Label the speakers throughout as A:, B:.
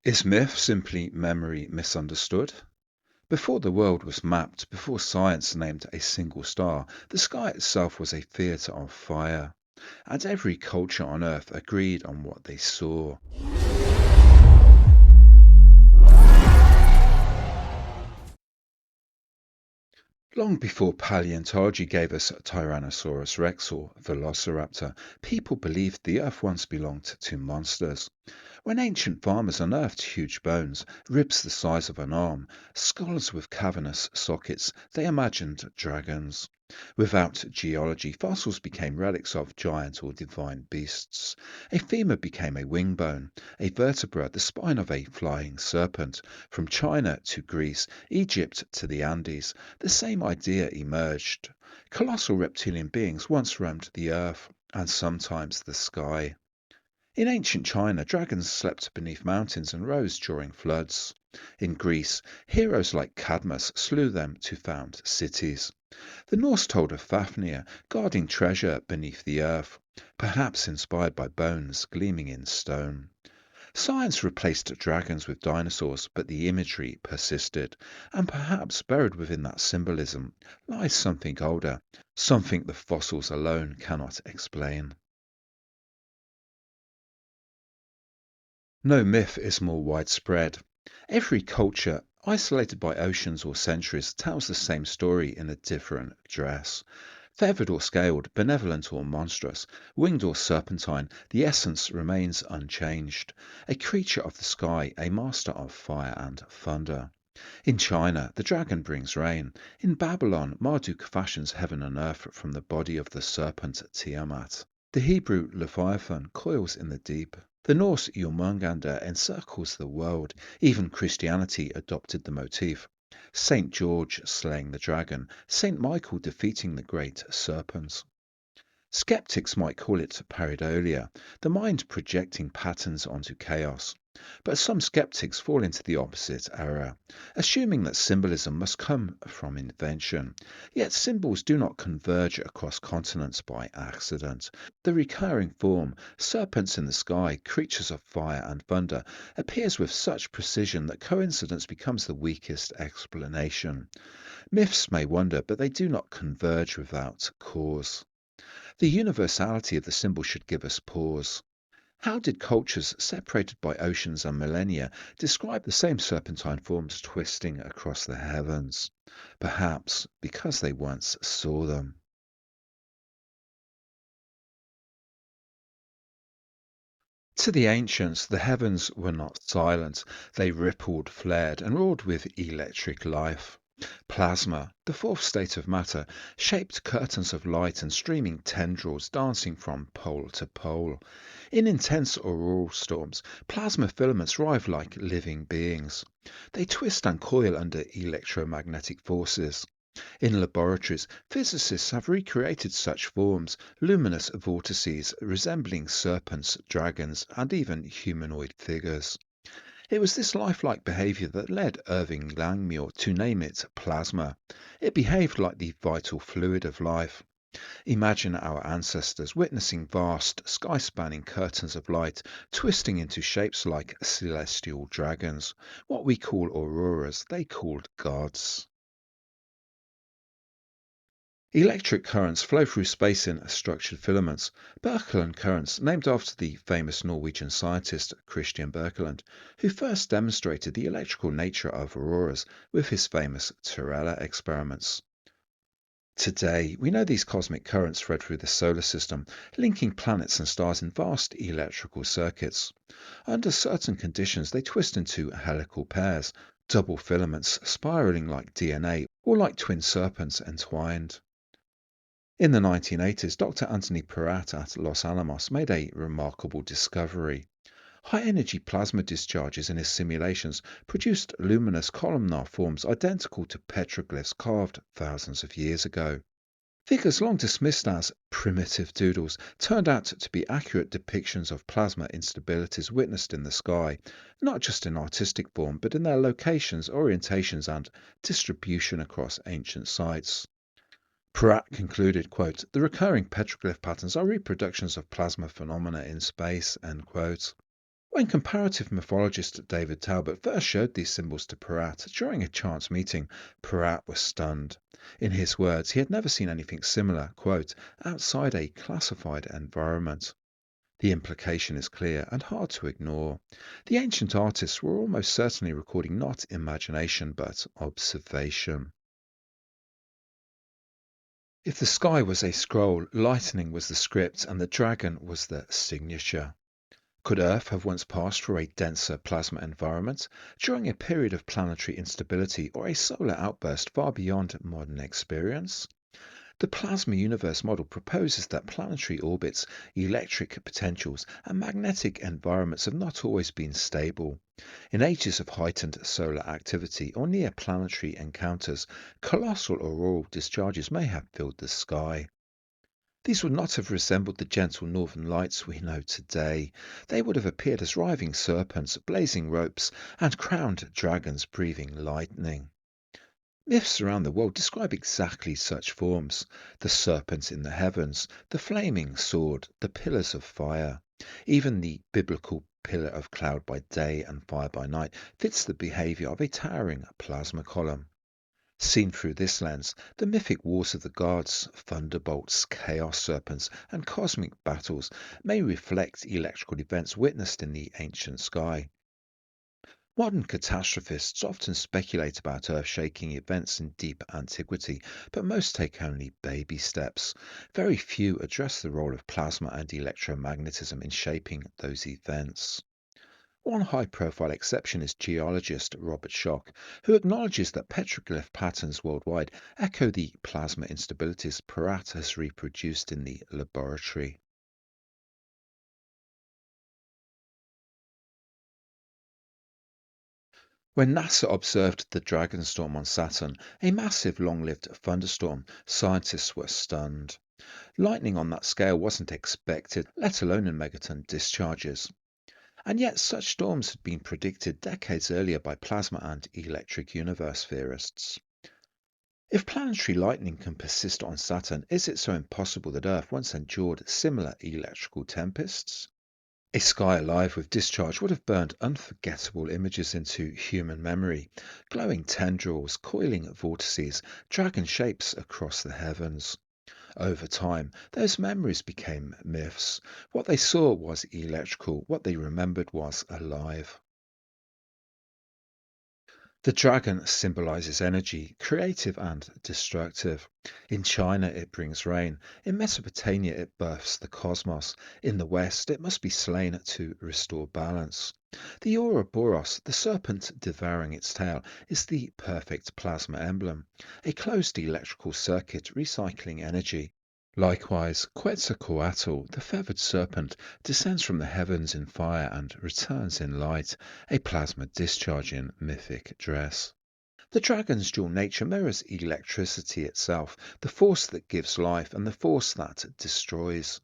A: Is myth simply memory misunderstood? Before the world was mapped, before science named a single star, the sky itself was a theatre of fire, and every culture on Earth agreed on what they saw. Long before paleontology gave us Tyrannosaurus rex or Velociraptor, people believed the Earth once belonged to monsters. When ancient farmers unearthed huge bones, ribs the size of an arm, skulls with cavernous sockets, they imagined dragons. Without geology, fossils became relics of giant or divine beasts. A femur became a wing bone, a vertebra the spine of a flying serpent. From China to Greece, Egypt to the Andes, the same idea emerged. Colossal reptilian beings once roamed the earth, and sometimes the sky. In ancient China, dragons slept beneath mountains and rose during floods. In Greece, heroes like Cadmus slew them to found cities. The Norse told of Fafnir guarding treasure beneath the earth, perhaps inspired by bones gleaming in stone. Science replaced dragons with dinosaurs, but the imagery persisted, and perhaps buried within that symbolism lies something older, something the fossils alone cannot explain. No myth is more widespread. Every culture, isolated by oceans or centuries, tells the same story in a different dress. Feathered or scaled, benevolent or monstrous, winged or serpentine, the essence remains unchanged. A creature of the sky, a master of fire and thunder. In China, the dragon brings rain. In Babylon, Marduk fashions heaven and earth from the body of the serpent Tiamat. The Hebrew Leviathan coils in the deep. The Norse Jormungandr encircles the world. Even Christianity adopted the motif. Saint George slaying the dragon, Saint Michael defeating the great serpents. Skeptics might call it pareidolia, the mind projecting patterns onto chaos. But some skeptics fall into the opposite error, assuming that symbolism must come from invention. Yet symbols do not converge across continents by accident. The recurring form, serpents in the sky, creatures of fire and thunder, appears with such precision that coincidence becomes the weakest explanation. Myths may wander, but they do not converge without cause. The universality of the symbol should give us pause. How did cultures separated by oceans and millennia describe the same serpentine forms twisting across the heavens? Perhaps because they once saw them. To the ancients, the heavens were not silent. They rippled, flared, and roared with electric life. Plasma, the fourth state of matter, shaped curtains of light and streaming tendrils dancing from pole to pole. In intense auroral storms, plasma filaments rise like living beings. They twist and coil under electromagnetic forces. In laboratories, physicists have recreated such forms, luminous vortices resembling serpents, dragons, and even humanoid figures. It was this lifelike behaviour that led Irving Langmuir to name it plasma. It behaved like the vital fluid of life. Imagine our ancestors witnessing vast, sky-spanning curtains of light twisting into shapes like celestial dragons. What we call auroras, they called gods. Electric currents flow through space in structured filaments. Birkeland currents, named after the famous Norwegian scientist Christian Birkeland, who first demonstrated the electrical nature of auroras with his famous Terrella experiments. Today, we know these cosmic currents thread through the solar system, linking planets and stars in vast electrical circuits. Under certain conditions, they twist into helical pairs, double filaments spiraling like DNA or like twin serpents entwined. In the 1980s, Dr. Anthony Peratt at Los Alamos made a remarkable discovery. High-energy plasma discharges in his simulations produced luminous columnar forms identical to petroglyphs carved thousands of years ago. Figures long dismissed as primitive doodles turned out to be accurate depictions of plasma instabilities witnessed in the sky, not just in artistic form, but in their locations, orientations, and distribution across ancient sites. Pratt concluded, quote, "The recurring petroglyph patterns are reproductions of plasma phenomena in space," end quote. When comparative mythologist David Talbott first showed these symbols to Peratt during a chance meeting, Peratt was stunned. In his words, he had never seen anything similar, quote, outside a classified environment. The implication is clear and hard to ignore. The ancient artists were almost certainly recording not imagination but observation. If the sky was a scroll, lightning was the script and the dragon was the signature. Could Earth have once passed through a denser plasma environment during a period of planetary instability or a solar outburst far beyond modern experience? The plasma universe model proposes that planetary orbits, electric potentials, and magnetic environments have not always been stable. In ages of heightened solar activity or near planetary encounters, colossal auroral discharges may have filled the sky. These would not have resembled the gentle northern lights we know today. They would have appeared as writhing serpents, blazing ropes, and crowned dragons breathing lightning. Myths around the world describe exactly such forms: the serpent in the heavens, the flaming sword, the pillars of fire. Even the biblical pillar of cloud by day and fire by night fits the behaviour of a towering plasma column. Seen through this lens, the mythic wars of the gods, thunderbolts, chaos serpents, and cosmic battles may reflect electrical events witnessed in the ancient sky. Modern catastrophists often speculate about earth-shaking events in deep antiquity, but most take only baby steps. Very few address the role of plasma and electromagnetism in shaping those events. One high-profile exception is geologist Robert Schoch, who acknowledges that petroglyph patterns worldwide echo the plasma instabilities Peratt has reproduced in the laboratory. When NASA observed the Dragon storm on Saturn, a massive long-lived thunderstorm, scientists were stunned. Lightning on that scale wasn't expected, let alone in megaton discharges. And yet such storms had been predicted decades earlier by plasma and electric universe theorists. If planetary lightning can persist on Saturn, is it so impossible that Earth once endured similar electrical tempests? A sky alive with discharge would have burned unforgettable images into human memory: glowing tendrils, coiling vortices, dragon shapes across the heavens. Over time, those memories became myths. What they saw was electrical, what they remembered was alive. The dragon symbolizes energy, creative and destructive. In China, it brings rain. In Mesopotamia, it births the cosmos. In the West, it must be slain to restore balance. The Ouroboros, the serpent devouring its tail, is the perfect plasma emblem, a closed electrical circuit recycling energy. Likewise, Quetzalcoatl, the feathered serpent, descends from the heavens in fire and returns in light, a plasma discharge in mythic dress. The dragon's dual nature mirrors electricity itself, the force that gives life and the force that destroys.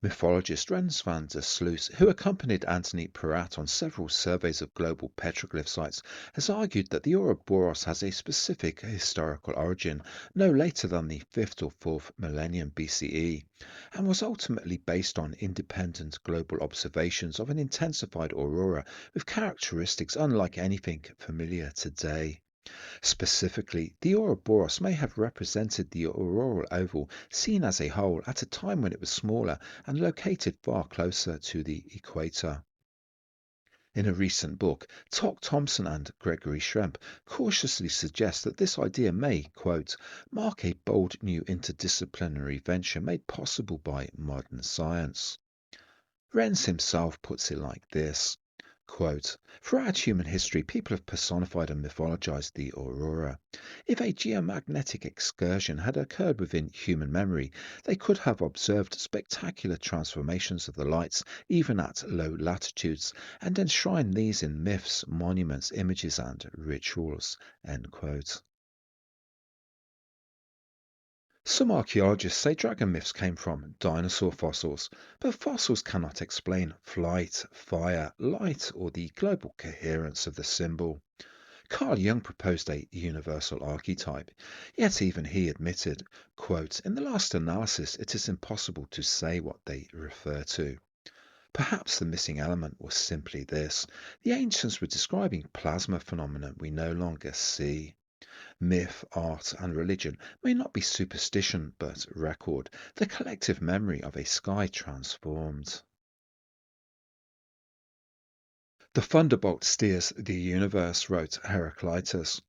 A: Mythologist Rens van der Sluis, who accompanied Anthony Peratt on several surveys of global petroglyph sites, has argued that the Ouroboros has a specific historical origin no later than the 5th or 4th millennium BCE, and was ultimately based on independent global observations of an intensified aurora with characteristics unlike anything familiar today. Specifically, the Ouroboros may have represented the auroral oval seen as a whole at a time when it was smaller and located far closer to the equator. In a recent book, Tock Thompson and Gregory Schremp cautiously suggest that this idea may, quote, mark a bold new interdisciplinary venture made possible by modern science. Renz himself puts it like this. Quote, throughout human history, people have personified and mythologized the aurora. If a geomagnetic excursion had occurred within human memory, they could have observed spectacular transformations of the lights, even at low latitudes, and enshrined these in myths, monuments, images, and rituals. End quote. Some archaeologists say dragon myths came from dinosaur fossils, but fossils cannot explain flight, fire, light, or the global coherence of the symbol. Carl Jung proposed a universal archetype, yet even he admitted, quote, in the last analysis it is impossible to say what they refer to. Perhaps the missing element was simply this: the ancients were describing plasma phenomena we no longer see. Myth, art, and religion may not be superstition, but record, the collective memory of a sky transformed. The Thunderbolt steers the universe, wrote Heraclitus.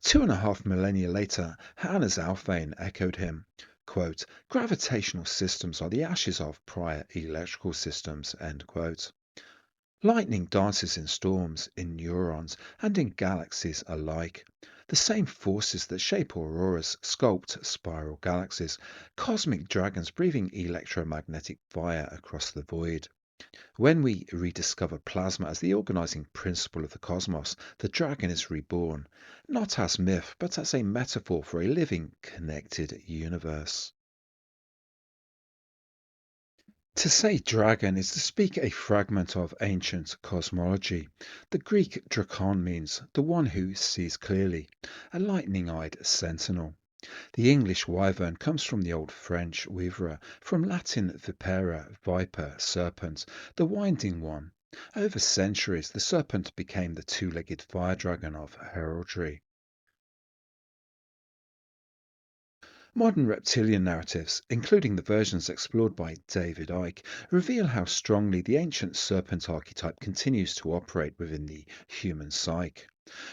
A: 2.5 millennia later, Hannes Alfvén echoed him. Quote, gravitational systems are the ashes of prior electrical systems. End quote. Lightning dances in storms, in neurons, and in galaxies alike. The same forces that shape auroras sculpt spiral galaxies, cosmic dragons breathing electromagnetic fire across the void. When we rediscover plasma as the organizing principle of the cosmos, the dragon is reborn, not as myth, but as a metaphor for a living, connected universe. To say dragon is to speak a fragment of ancient cosmology. The Greek drakon means the one who sees clearly, a lightning-eyed sentinel. The English wyvern comes from the Old French vivere, from Latin vipera, viper, serpent, the winding one. Over centuries, the serpent became the two-legged fire dragon of heraldry. Modern reptilian narratives, including the versions explored by David Icke, reveal how strongly the ancient serpent archetype continues to operate within the human psyche.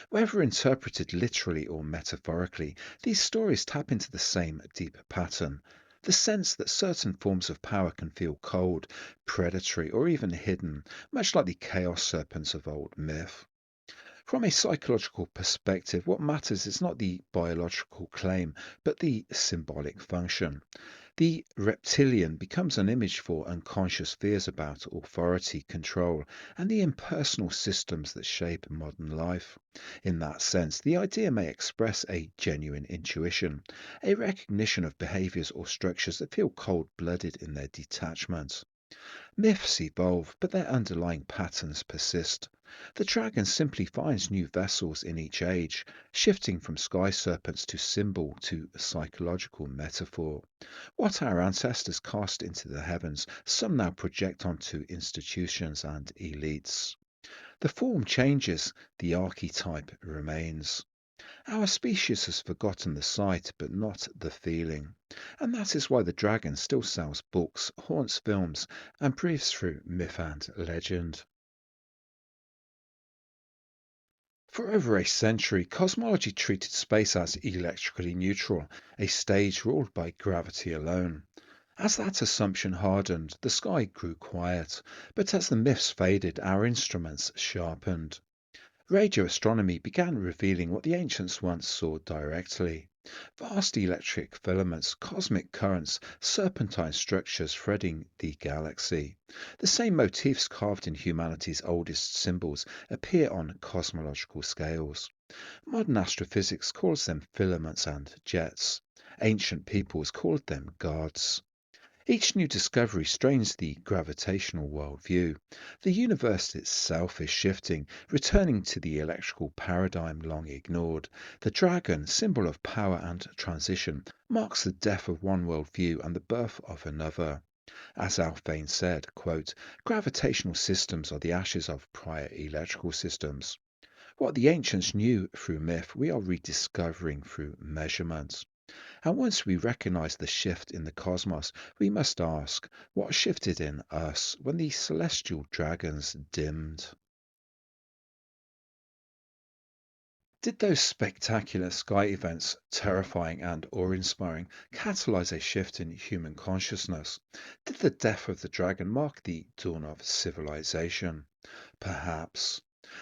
A: Whether interpreted literally or metaphorically, these stories tap into the same deep pattern: the sense that certain forms of power can feel cold, predatory, or even hidden, much like the chaos serpents of old myth. From a psychological perspective, what matters is not the biological claim, but the symbolic function. The reptilian becomes an image for unconscious fears about authority, control, and the impersonal systems that shape modern life. In that sense, the idea may express a genuine intuition, a recognition of behaviours or structures that feel cold-blooded in their detachment. Myths evolve, but their underlying patterns persist. The dragon simply finds new vessels in each age, shifting from sky serpents to symbol to psychological metaphor. What our ancestors cast into the heavens, some now project onto institutions and elites. The form changes, the archetype remains. Our species has forgotten the sight, but not the feeling. And that is why the dragon still sells books, haunts films, and breathes through myth and legend. For over a century, cosmology treated space as electrically neutral, a stage ruled by gravity alone. As that assumption hardened, the sky grew quiet, but as the myths faded, our instruments sharpened. Radio astronomy began revealing what the ancients once saw directly: vast electric filaments, cosmic currents, serpentine structures threading the galaxy. The same motifs carved in humanity's oldest symbols appear on cosmological scales. Modern astrophysics calls them filaments and jets. Ancient peoples called them gods. Each new discovery strains the gravitational worldview. The universe itself is shifting, returning to the electrical paradigm long ignored. The dragon, symbol of power and transition, marks the death of one worldview and the birth of another. As Alfvén said, quote, gravitational systems are the ashes of prior electrical systems. What the ancients knew through myth, we are rediscovering through measurement. And once we recognize the shift in the cosmos, we must ask, what shifted in us when the celestial dragons dimmed? Did those spectacular sky events, terrifying and awe-inspiring, catalyze a shift in human consciousness? Did the death of the dragon mark the dawn of civilization? Perhaps.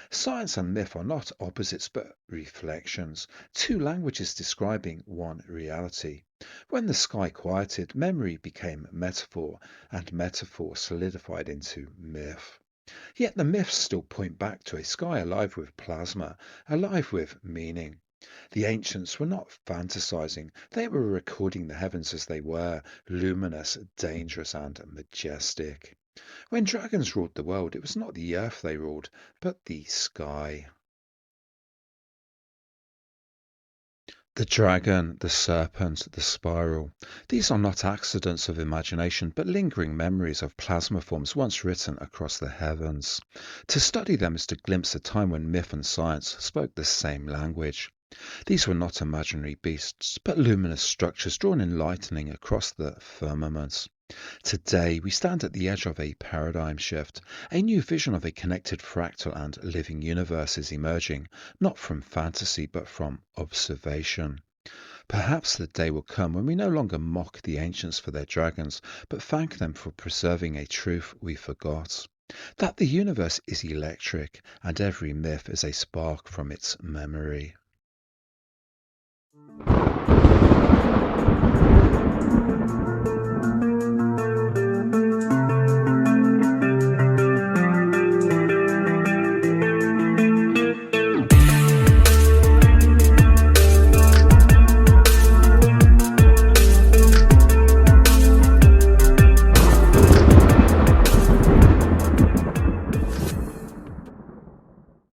A: Science and myth are not opposites but reflections, two languages describing one reality. When the sky quieted, memory became metaphor, and metaphor solidified into myth. Yet the myths still point back to a sky alive with plasma, alive with meaning. The ancients were not fantasizing, they were recording the heavens as they were, luminous, dangerous, and majestic. When dragons ruled the world, it was not the earth they ruled, but the sky. The dragon, the serpent, the spiral. These are not accidents of imagination, but lingering memories of plasma forms once written across the heavens. To study them is to glimpse a time when myth and science spoke the same language. These were not imaginary beasts, but luminous structures drawn in lightning across the firmament. Today, we stand at the edge of a paradigm shift. A new vision of a connected fractal and living universe is emerging, not from fantasy, but from observation. Perhaps the day will come when we no longer mock the ancients for their dragons, but thank them for preserving a truth we forgot. That the universe is electric, and every myth is a spark from its memory.